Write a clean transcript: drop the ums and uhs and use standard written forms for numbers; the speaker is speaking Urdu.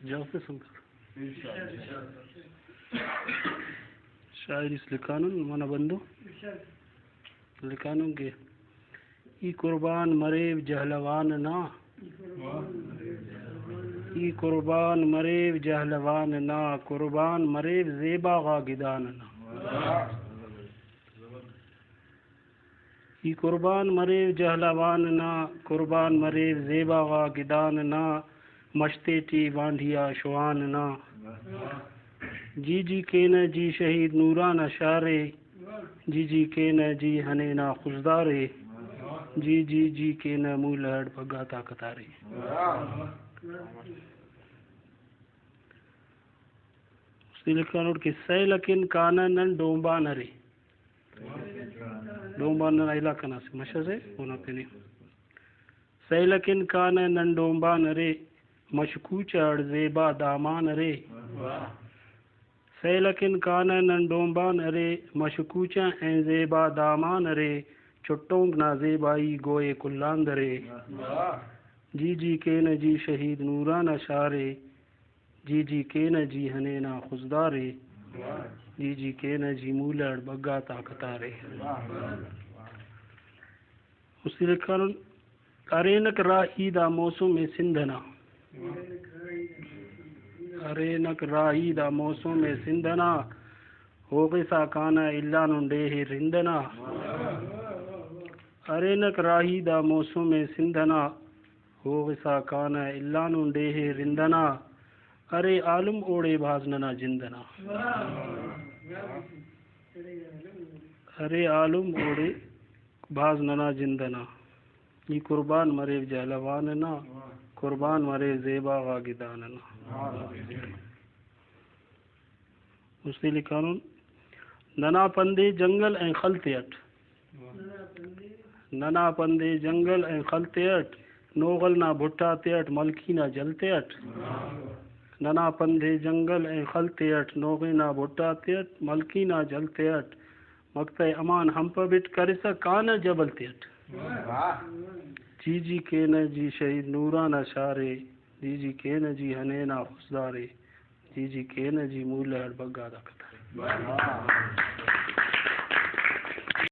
جواب سنکر شاعر اس لکانن مانا بندو لکانن کے ای قربان مریو جہلوان نا ای قربان مریو جہلوان نا قربان مریو زیبا غا گدان نا ای قربان مریو جہلوان نا قربان مریو زیبا غا گدان نا مشتے ٹی وانڈیا شوان نا جی جی کے نہ جی شہید نوران اشارے جی جی کے نہ جی ہنے نا خزدارے جی جی جی کے نہ مو لہڑ بگا طاقتارے اس نے لکھا نوٹ کہ سی لکن کانا نن ڈومبا نرے ڈومبا نر علاقہ نا سے مشہ سے ہونا پہنے سی لکن کانا نن ڈومبا نرے مشکو چڑ زیبا دامان رے سی لکن کانا نن ڈومبا نرے مشکوچا این زیبا دامان رے چٹونگ نا زیبائی گوئے کلاند رے جی جی کے نہ جی شہید نوران اشارے جی جی کے نہ جی ہنے نا خزدارے جی جی کے نہ جی مولڑ بگا طاقتارے اسی لکھا ارینک راہی دا موسم سندھنا ارینک راہی دا موسم سندھنا ہوغسا کانا اللہ ننڈے رندنا ارینک راہی دا موسم سندھنا ہوغسا کانا اللہ ننڈے رندنا ارے عالم اوڑے بھازننا جندنا ارے عالم اوڑے بھازننا جندنا یہ قربان مرے جہلواننا قربان مرے زیبا غا گداننا اس نے لکھا ننا پندے جنگل این خلطیٹ ننا پندے جنگل این خلطیٹ نوغل نا بھٹا تیٹ ملکی نا جلتیٹ ننا پندے جنگل این خلطیٹ نوغی نا بھٹا تیٹ ملکی نا جلتیٹ مقتع امان ہم پا بٹ کرسا کانا جبل تیٹ جی جی کے نہ جی شہید نوران اشارے جی جی کے نہ جی ہنے نا خزدارے جی جی کے نہ جی مولہڑ بگا دا کتارے